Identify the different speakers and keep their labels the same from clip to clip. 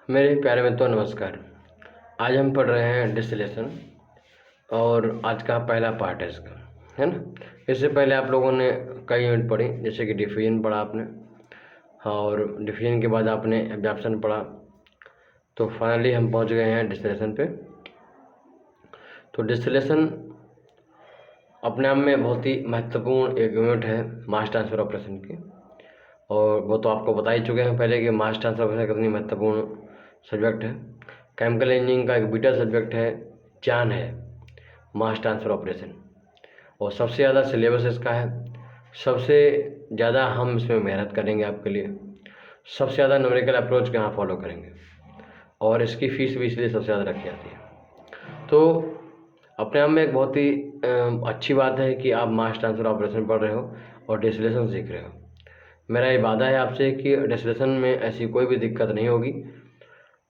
Speaker 1: मेरे प्यारे मित्रों नमस्कार। आज हम पढ़ रहे हैं डिस्टिलेशन और आज का पहला पार्ट है इसका, है ना। इससे पहले आप लोगों ने कई यूनिट पढ़ी, जैसे कि डिफ्यूजन पढ़ा आपने, और डिफ्यूजन के बाद आपने एब्जॉर्प्शन पढ़ा। तो फाइनली हम पहुंच गए हैं डिस्टिलेशन पे। तो डिस्टिलेशन अपने आप में बहुत ही महत्वपूर्ण एक यूनिट है मास ट्रांसफ़र ऑपरेशन की, और वो तो आपको बता ही चुके हैं पहले कि मास ट्रांसफर ऑपरेशन कितनी महत्वपूर्ण सब्जेक्ट है। केमिकल इंजीनियरिंग का एक बीटा सब्जेक्ट है, जान है मास ट्रांसफ़र ऑपरेशन, और सबसे ज़्यादा सिलेबस इसका है। सबसे ज़्यादा हम इसमें मेहनत करेंगे आपके लिए, सबसे ज़्यादा न्यूमेरिकल अप्रोच के यहाँ फॉलो करेंगे, और इसकी फ़ीस भी इसलिए सबसे ज़्यादा रखी जाती है। तो अपने आप में एक बहुत ही अच्छी बात है कि आप मास ट्रांसफ़र ऑपरेशन पढ़ रहे हो और डिस्टिलेशन सीख रहे हो। मेरा ये वादा है आपसे कि डिस्टिलेशन में ऐसी कोई भी दिक्कत नहीं होगी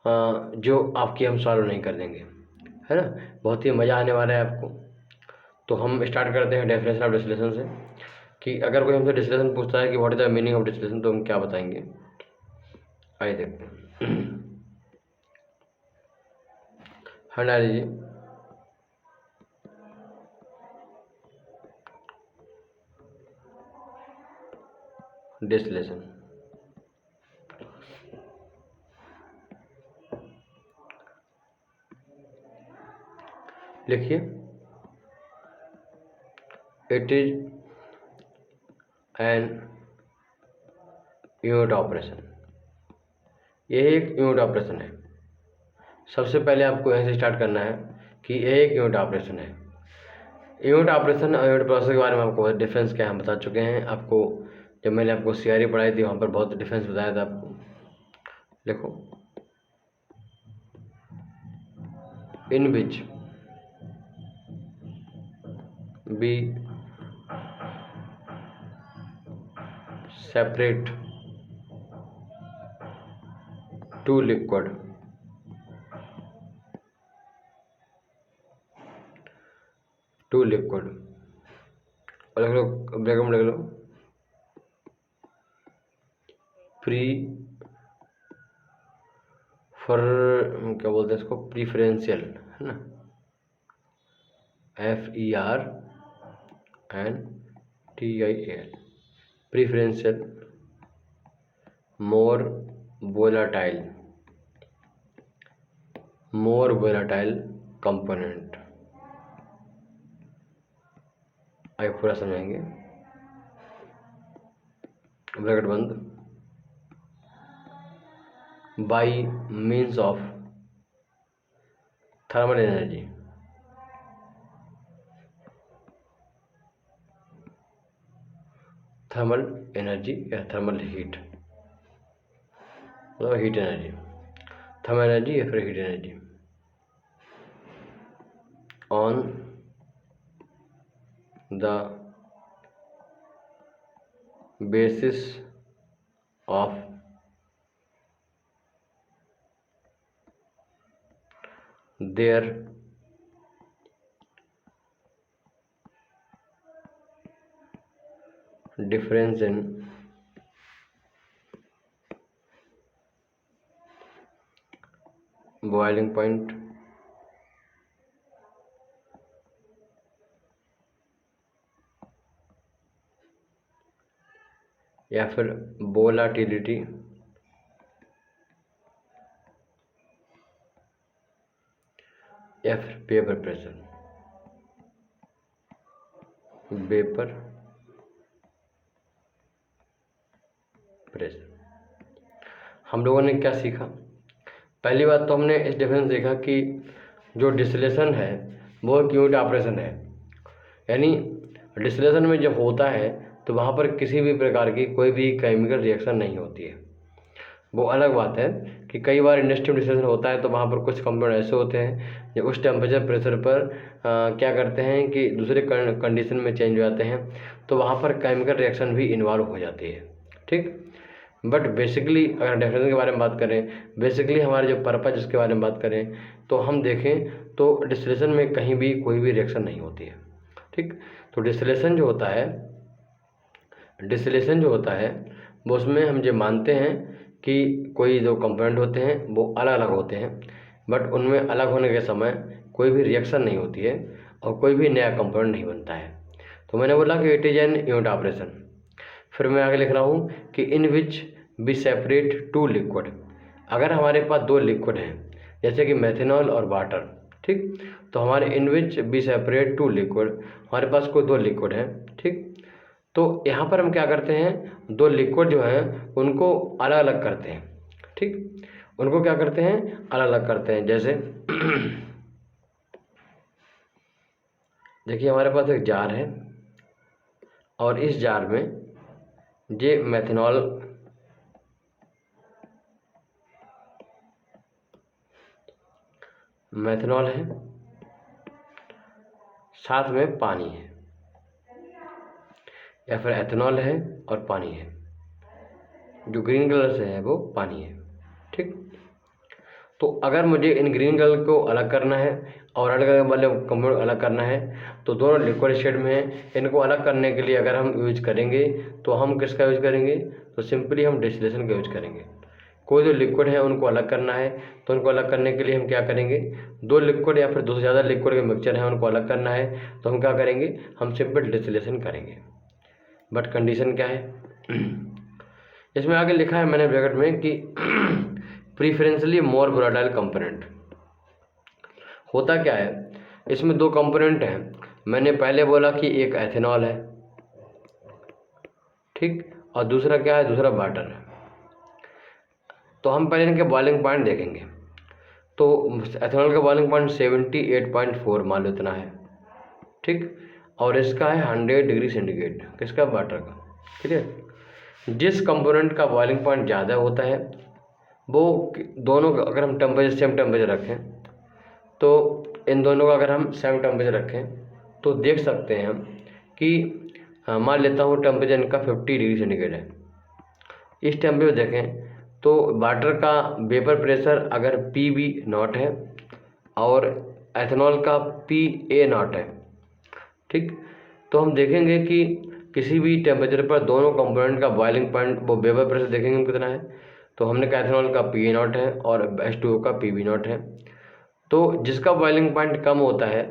Speaker 1: जो आपकी हम सॉल्व नहीं कर देंगे, है ना। बहुत ही मज़ा आने वाला है आपको। तो हम स्टार्ट करते हैं डेफिनेशन ऑफ डिस्टिलेशन से, कि अगर कोई हमसे डिस्टिलेशन पूछता है कि what is the meaning of distillation, तो हम क्या बताएंगे। आइए देखते हैं। हटा लीजिए। डिस्टिलेशन लिखिए, it is an unit operation. यह एक यूनिट ऑपरेशन है। सबसे पहले आपको यहीं से स्टार्ट करना है कि यह एक यूनिट ऑपरेशन है। यूनिट ऑपरेशन और यूनिट प्रोसेस के बारे में आपको डिफरेंस क्या हम बता चुके हैं। आपको जब मैंने आपको सीआरई पढ़ाई थी वहाँ पर बहुत डिफरेंस बताया था आपको। लिखो, इन विच बी सेपरेट टू लिक्विड और लिख लो, ब्रैकेट में लिख लो, क्या बोलते हैं इसको, प्रीफरेंशियल, है ना, FERNTIAL, प्रीफरेंशियल मोर वोलाटाइल कंपोनेंट। आइए पूरा समझेंगे। ब्रैकेट बंद। By means of thermal energy, या थर्मल हीट, मतलब हीट एनर्जी, थर्मल एनर्जी या फिर heat energy on the basis of their difference in boiling point या फिर वोलाटिलिटी या फिर वेपर प्रेशर। हम लोगों ने क्या सीखा? पहली बात तो हमने इस डिफरेंस देखा कि जो डिस्टिलेशन है वो एक यूनिट ऑपरेशन है। यानी डिस्टिलेशन में जब होता है तो वहाँ पर किसी भी प्रकार की कोई भी केमिकल रिएक्शन नहीं होती है। वो अलग बात है कि कई बार इंडस्ट्रियल डिस्टिलेशन होता है तो वहाँ पर कुछ कंपाउंड ऐसे होते हैं जो उस टेम्परेचर प्रेशर पर क्या करते हैं कि दूसरे कंडीशन में चेंज हो जाते हैं, तो वहाँ पर केमिकल रिएक्शन भी इन्वॉल्व हो जाती है। ठीक, बट बेसिकली अगर डेफिनेशन के बारे में बात करें, बेसिकली हमारे जो पर्पज जिसके बारे में बात करें, तो हम देखें तो डिस्टिलेशन में कहीं भी कोई भी रिएक्शन नहीं होती है। ठीक, तो डिस्टिलेशन जो होता है वो उसमें हम जो मानते हैं कि कोई जो कंपोनेंट होते हैं वो अलग अलग होते हैं, बट उनमें अलग होने के समय कोई भी रिएक्शन नहीं होती है और कोई भी नया कंपोनेंट नहीं बनता है। तो मैंने बोला कि it is an unit operation. फिर मैं आगे लिख रहा हूँ कि in which we separate two liquid. अगर हमारे पास दो लिक्विड हैं जैसे कि मेथनॉल और वाटर, ठीक, तो हमारे in which we separate two liquid, हमारे पास कोई दो लिक्विड हैं, ठीक, तो यहाँ पर हम क्या करते हैं, दो लिक्विड जो हैं उनको अलग अलग करते हैं, ठीक, उनको क्या करते हैं, अलग अलग करते हैं। जैसे देखिए हमारे पास एक जार है और इस जार में ये मेथनॉल है, साथ में पानी है, या फिर एथेनॉल है और पानी है। जो ग्रीन कलर से है वो पानी है, ठीक। तो अगर मुझे इन ग्रीन कलर को अलग करना है और अलग अलग वाले कंपाउंड अलग करना है तो दोनों लिक्विड शेड में है, इनको अलग करने के लिए अगर हम यूज करेंगे तो हम किसका यूज करेंगे, तो सिंपली हम डिस्टिलेशन का यूज करेंगे। कोई जो लिक्विड है उनको अलग करना है तो उनको अलग करने के लिए हम क्या करेंगे, दो लिक्विड या फिर दो से ज़्यादा लिक्विड के मिक्सचर है उनको अलग करना है तो हम क्या करेंगे, हम सिंपल डिस्टिलेशन करेंगे। बट कंडीशन क्या है इसमें आगे लिखा है मैंने ब्रैकेट में कि प्रीफरेंशली मोर वोलेटाइल कंपोनेंट। होता क्या है, इसमें दो कंपोनेंट हैं। मैंने पहले बोला कि एक एथेनॉल है, ठीक, और दूसरा क्या है, दूसरा वाटर है। तो हम पहले इनके बॉइलिंग पॉइंट देखेंगे। तो एथेनॉल का बॉइलिंग पॉइंट 78.4 मान लो इतना है, ठीक, और इसका है 100 डिग्री सेंटीग्रेड, किसका, वाटर का, ठीक है। जिस कंपोनेंट का बॉइलिंग पॉइंट ज़्यादा होता है वो दोनों का अगर हम टेम्परेचर सेम टेम्परेचर रखें, तो इन दोनों का अगर हम सेम टेम्परेचर रखें तो देख सकते हैं हम कि मान लेता हूँ टेम्परेचर इनका 50 डिग्री सेंटीग्रेड है। इस टेम्परेचर देखें तो वाटर का वेपर प्रेशर अगर PV0 है और एथेनॉल का PA0 है, ठीक, तो हम देखेंगे कि किसी भी टेम्परेचर पर दोनों कंपोनेंट का बॉइलिंग पॉइंट वो वेपर प्रेशर देखेंगे हम कितना है। तो हमने कहा एथेनॉल का PA0 है और H2O का PV0 है। तो जिसका बॉइलिंग पॉइंट कम होता है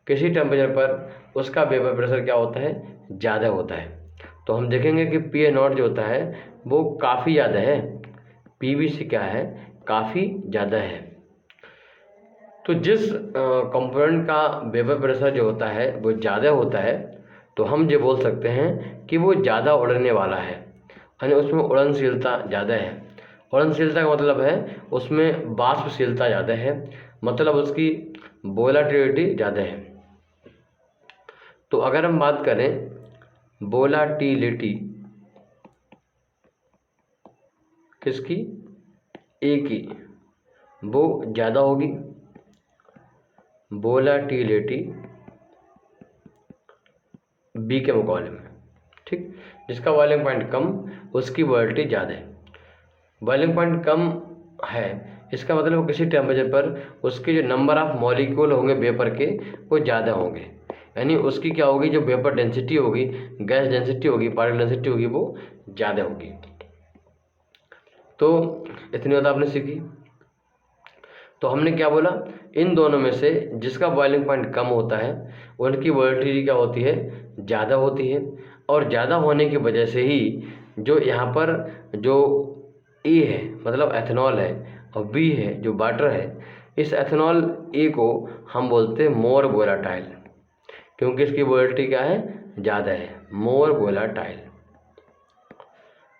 Speaker 1: किसी टेम्परेचर पर उसका वेपर प्रेशर क्या होता है, ज़्यादा होता है। तो हम देखेंगे कि PA0 जो होता है वो काफ़ी ज़्यादा है, PV से क्या है, काफ़ी ज़्यादा है। तो जिस कंपोनेंट का वेपर प्रेशर जो होता है वो ज़्यादा होता है तो हम ये बोल सकते हैं कि वो ज़्यादा उड़ने वाला है, यानी उसमें उड़नशीलता ज़्यादा है। उड़नशीलता का मतलब है उसमें वाष्पशीलता ज़्यादा है, मतलब उसकी वोलेटिलिटी ज़्यादा है। तो अगर हम बात करें वोलेटिलिटी किसकी, ए की, वो ज़्यादा होगी, वोलेटिलिटी बी के मुकाबले में, ठीक। जिसका बॉइलिंग पॉइंट कम उसकी वोलेटिलिटी ज़्यादा है। बॉइलिंग पॉइंट कम है इसका मतलब वो किसी टेम्परेचर पर उसके जो नंबर ऑफ मॉलिक्यूल होंगे वेपर के वो ज़्यादा होंगे, यानी उसकी क्या होगी, जो वेपर डेंसिटी होगी, गैस डेंसिटी होगी, पार्टिकल डेंसिटी होगी, वो ज़्यादा होगी। तो इतनी बात आपने सीखी। तो हमने क्या बोला, इन दोनों में से जिसका बॉइलिंग पॉइंट कम होता है उनकी वोलेटिलिटी क्या होती है, ज़्यादा होती है। और ज़्यादा होने की वजह से ही जो यहाँ पर जो ए है मतलब एथेनॉल है और बी है जो वाटर है, इस एथेनॉल ए को हम बोलते हैं मोर वोलेटाइल, क्योंकि इसकी वोलेटिलिटी क्या है, ज़्यादा है, मोर वोलेटाइल।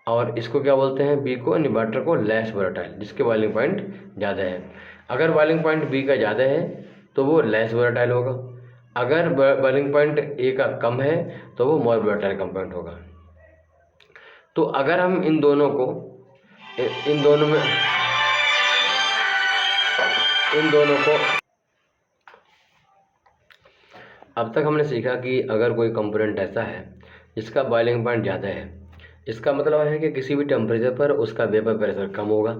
Speaker 1: और इसको क्या बोलते हैं, बी को, यानी वाटर को, लेस वोलेटाइल, जिसके बॉइलिंग पॉइंट ज़्यादा है। अगर बॉइलिंग पॉइंट बी का ज़्यादा है तो वो लेस वोलेटाइल होगा, अगर बॉइलिंग पॉइंट ए का कम है तो वो मोर वोलेटाइल कंपाउंड होगा। तो अगर हम इन दोनों को अब तक हमने सीखा कि अगर कोई कंपोनेंट ऐसा है जिसका बॉइलिंग पॉइंट ज़्यादा है, इसका मतलब है कि किसी भी टेम्परेचर पर उसका वेपर प्रेशर कम होगा।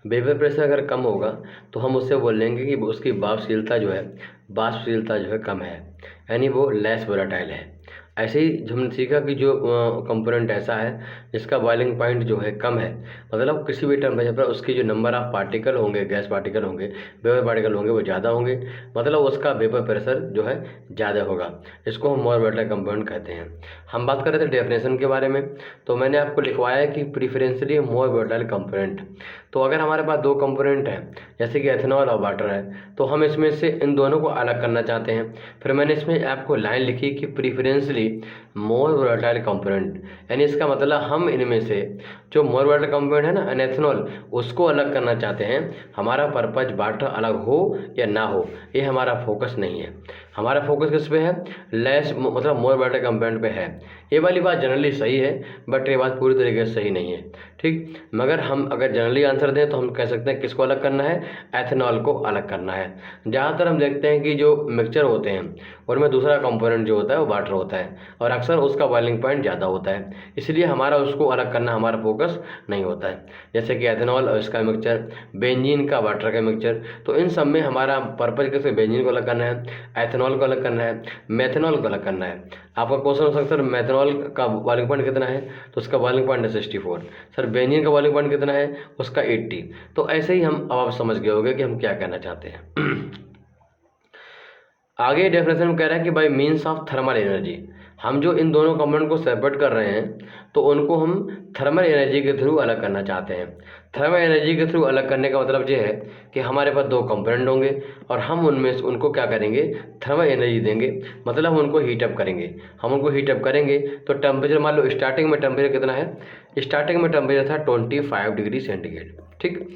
Speaker 1: वेपर प्रेशर अगर कम होगा तो हम उससे बोल लेंगे कि उसकी वाष्पशीलता जो है कम है, यानी वो लेस वोलेटाइल है। ऐसे ही हमने सीखा कि जो कंपोनेंट ऐसा है जिसका बॉइलिंग पॉइंट जो है कम है, मतलब किसी भी टेम्परेचर पर उसकी जो नंबर ऑफ पार्टिकल होंगे, गैस पार्टिकल होंगे, वेपर पार्टिकल होंगे, वो ज़्यादा होंगे, मतलब उसका वेपर प्रेशर जो है ज़्यादा होगा। इसको हम मोर वोलेटाइल कंपोनेंट कहते हैं। हम बात कर रहे थे डेफिनेशन के बारे में, तो मैंने आपको लिखवाया है कि प्रीफरेंशियली मोर वोलेटाइल कंपोनेंट। तो अगर हमारे पास दो कंपोनेंट हैं जैसे कि एथेनॉल और वाटर है, तो हम इसमें से इन दोनों को अलग करना चाहते हैं। फिर मैंने इसमें आपको लाइन लिखी कि प्रीफरेंशियली मोर वोलेटाइल कंपोनेंट, यानी इसका मतलब हम इनमें से जो मोर वोलेटाइल कंपोनेंट है ना एथेनॉल, उसको अलग करना चाहते हैं। हमारा पर्पज वाटर अलग हो या ना हो, ये हमारा फोकस नहीं है। हमारा फोकस किस पे है? लेस मतलब मोर वोलेटाइल कंपोनेंट पे है। ये वाली बात जनरली सही है, बट ये बात पूरी तरीके से सही नहीं है, ठीक। मगर हम अगर जनरली आंसर दें तो हम कह सकते हैं किसको अलग करना है? एथेनॉल को अलग करना है। ज़्यादातर हम देखते हैं कि जो मिक्सचर होते हैं उनमें दूसरा कंपोनेंट जो होता है वो वाटर होता है, और अक्सर उसका बॉइलिंग पॉइंट ज़्यादा होता है, इसलिए हमारा उसको अलग करना हमारा फोकस नहीं होता है। जैसे कि एथेनॉल और इसका मिक्सचर, बेंजीन का वाटर का मिक्सचर, तो इन सब में हमारा पर्पज कैसे? बेंजीन को अलग करना है, एथेनॉल को अलग करना है, मेथेनॉल को अलग करना है। आपका क्वेश्चन हो सकता है मेथेनॉल का बॉइलिंग पॉइंट कितना है, तो उसका बॉइलिंग पॉइंट है 64। सर बेंजीन का बॉइलिंग पॉइंट कितना है, उसका 80। तो ऐसे ही हम अब आप समझ गए होंगे कि हम क्या कहना चाहते हैं। आगे डेफिनेशन में कह रहा है कि bye means of thermal energy, हम जो इन दोनों कंपोनेंट को सेपरेट कर रहे हैं तो उनको हम थर्मल एनर्जी के थ्रू अलग करना चाहते हैं। थर्मल एनर्जी के थ्रू अलग करने का मतलब ये है कि हमारे पास दो कंपोनेंट होंगे और हम उनमें से उनको क्या करेंगे? थर्मल एनर्जी देंगे, मतलब हम उनको हीटअप करेंगे। हम उनको हीटअप करेंगे तो टेम्परेचर, मान लो स्टार्टिंग में टेम्परेचर कितना है? स्टार्टिंग में टेम्परेचर था 25 डिग्री सेंटीग्रेड, ठीक।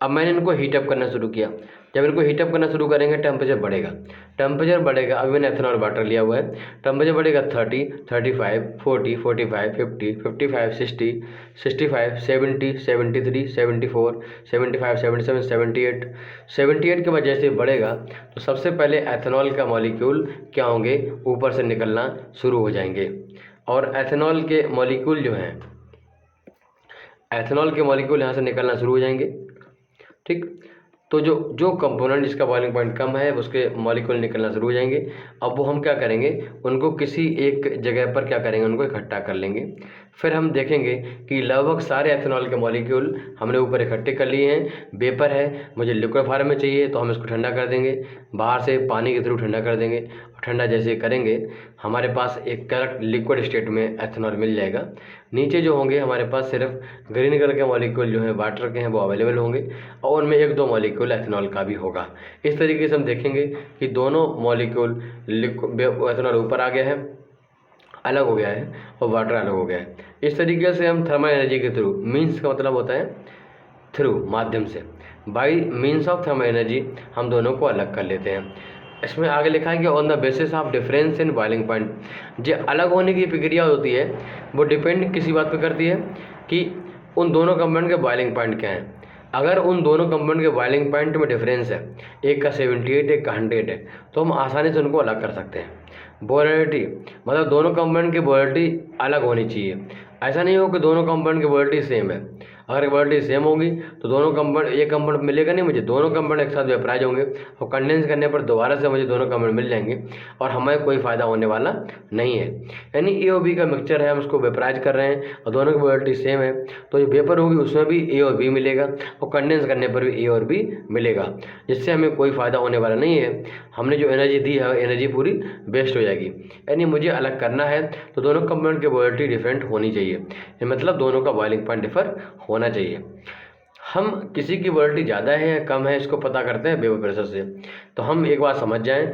Speaker 1: अब मैंने इनको हीटअप करना शुरू किया। जब इनको हीटअप करना शुरू करेंगे टेम्परेचर बढ़ेगा, टेम्परेचर बढ़ेगा। अभी मैंने एथेनॉल वाटर लिया हुआ है, टेम्परेचर बढ़ेगा 30, 35, 40, 45, 50, 55, 60, 65, 70, 73, 74, 75, 77, 78। 78 के बाद जैसे बढ़ेगा तो सबसे पहले एथेनॉल का मॉलिक्यूल क्या होंगे? ऊपर से निकलना शुरू हो जाएंगे। और एथेनॉल के मॉलिक्यूल जो हैं, एथेनॉल के मॉलिक्यूल यहाँ से निकलना शुरू हो जाएंगे, ठीक। तो जो कंपोनेंट जिसका बॉइलिंग पॉइंट कम है उसके मॉलिक्यूल निकलना शुरू हो जाएंगे। अब वो हम क्या करेंगे? उनको किसी एक जगह पर क्या करेंगे? उनको इकट्ठा कर लेंगे। फिर हम देखेंगे कि लगभग सारे एथेनॉल के मॉलिक्यूल हमने ऊपर इकट्ठे कर लिए हैं। वेपर है, मुझे लिक्विड फॉर्म में चाहिए तो हम इसको ठंडा कर देंगे, बाहर से पानी के थ्रू ठंडा कर देंगे। और ठंडा जैसे करेंगे हमारे पास एक करेक्ट लिक्विड स्टेट में एथेनॉल मिल जाएगा। नीचे जो होंगे हमारे पास सिर्फ ग्रीन कलर के मॉलिक्यूल जो है वाटर के हैं वो अवेलेबल होंगे, और उनमें एक दो मॉलिक्यूल एथेनॉल का भी होगा। इस तरीके से हम देखेंगे कि दोनों मॉलिक्यूल एथेनॉल ऊपर आ गया है, अलग हो गया है, और वाटर अलग हो गया है। इस तरीके से हम थर्मल एनर्जी के थ्रू, मीन्स का मतलब होता है थ्रू, माध्यम से, bye means of thermal energy हम दोनों को अलग कर लेते हैं। इसमें आगे लिखा है कि on the basis of difference in boiling point, जो अलग होने की प्रक्रिया होती है वो डिपेंड किसी बात पर करती है कि उन दोनों कंपाउंड के बॉइलिंग पॉइंट क्या हैं। अगर उन दोनों कंपाउंड के बॉइलिंग पॉइंट में डिफरेंस है, एक का 78 एक का 100 है, तो हम आसानी से उनको अलग कर सकते हैं। वोलेटिलिटी मतलब दोनों कंपाउंड की वोलेटिलिटी अलग होनी चाहिए। ऐसा नहीं हो कि दोनों कंपाउंड की वोलेटिलिटी सेम है। अगर वोलेटिलिटी सेम होगी तो दोनों कंपाउंड, एक कंपाउंड मिलेगा नहीं मुझे, दोनों कंपाउंड एक साथ वेपराइज होंगे और कंडेंस करने पर दोबारा से मुझे दोनों कंपाउंड मिल जाएंगे और हमें कोई फ़ायदा होने वाला नहीं है। यानी ए और बी का मिक्सचर है, हम उसको वेपराइज कर रहे हैं और दोनों की वोलेटिलिटी सेम है, तो जो वेपर होगी उसमें भी ए और बी मिलेगा और कंडेंस करने पर भी ए और बी मिलेगा, जिससे हमें कोई फ़ायदा होने वाला नहीं है। हमने जो एनर्जी दी है एनर्जी पूरी वेस्ट हो जाएगी। यानी मुझे अलग करना है तो दोनों कंपाउंड की वोलेटिलिटी डिफरेंट होनी चाहिए, मतलब दोनों का बॉइलिंग पॉइंट डिफर होना चाहिए। हम किसी की वोलेटिलिटी ज़्यादा है या कम है इसको पता करते हैं वेपर प्रेशर से। तो हम एक बात समझ जाएं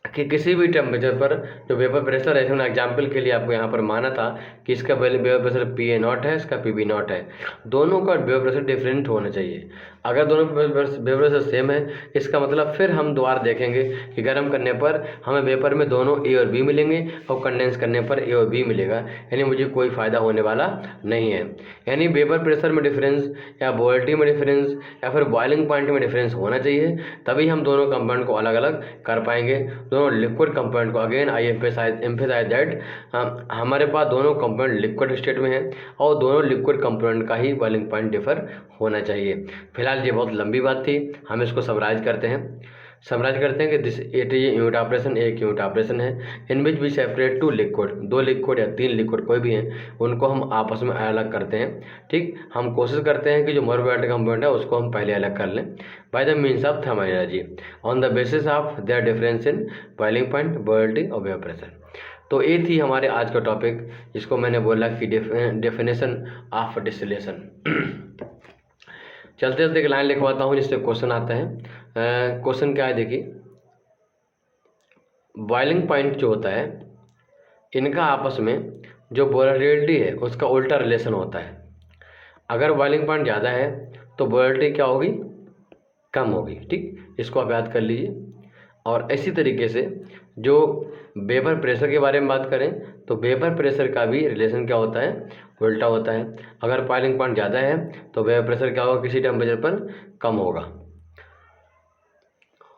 Speaker 1: कि किसी भी टेम्परेचर पर जो वेपर प्रेशर है, हमने एग्जाम्पल के लिए आपको यहाँ पर माना था कि इसका वेपर प्रेशर PA0 है, इसका PB0 है, दोनों का वेपर प्रेशर डिफरेंट होना चाहिए। अगर दोनों वेपर प्रेशर सेम है इसका मतलब फिर हम दोबारा देखेंगे कि गर्म करने पर हमें वेपर में दोनों ए और बी मिलेंगे और कंडेंस करने पर ए और बी मिलेगा, यानी मुझे कोई फ़ायदा होने वाला नहीं है। यानी वेपर प्रेशर में डिफरेंस या वोलेटिलिटी में डिफरेंस या फिर बॉइलिंग पॉइंट में डिफरेंस होना चाहिए, तभी हम दोनों कंपाउंड को अलग अलग कर पाएंगे। दोनों लिक्विड कंपाउंड को, अगेन आई एम्फेसाइज दैट, हमारे पास दोनों कंपाउंड लिक्विड स्टेट में है और दोनों लिक्विड कंपाउंड का ही बॉइलिंग पॉइंट डिफर होना चाहिए। फिलहाल ये बहुत लंबी बात थी, हम इसको समराइज करते हैं। समराइज करते हैं कि this it is unit operation एक यूनिट ऑपरेशन है in which we separate two liquid, दो लिक्विड या तीन लिक्विड कोई भी हैं उनको हम आपस में अलग करते हैं। ठीक, हम कोशिश करते हैं कि जो मोरबिलिटी कंपोनेंट है उसको हम पहले अलग कर लें by the means of thermal energy on the basis of their difference in boiling point, बॉइलिटी और वेपर प्रेशर। तो ये थी हमारे आज का टॉपिक, जिसको मैंने बोला कि डेफिनेशन ऑफ डिस्टिलेशन। चलते चलते एक लाइन लिखवाता हूँ जिससे क्वेश्चन आता है। क्वेश्चन क्या है देखिए, बॉइलिंग पॉइंट जो होता है इनका आपस में जो वोलेटिलिटी है उसका उल्टा रिलेशन होता है। अगर बॉइलिंग पॉइंट ज़्यादा है तो वोलेटिलिटी क्या होगी, कम होगी। ठीक, इसको आप याद कर लीजिए। और इसी तरीके से जो वेपर प्रेशर के बारे में बात करें तो वेपर प्रेशर का भी रिलेशन क्या होता है, उल्टा होता है। अगर बॉइलिंग पॉइंट ज़्यादा है तो वेपर प्रेशर क्या होगा, किसी टेम्परेचर पर कम होगा।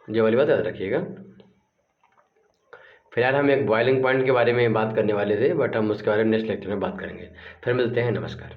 Speaker 1: ये वाली बात याद रखिएगा। फिलहाल हम एक बॉइलिंग पॉइंट के बारे में बात करने वाले थे, बट हम उसके बारे में नेक्स्ट लेक्चर में बात करेंगे। फिर मिलते हैं, नमस्कार।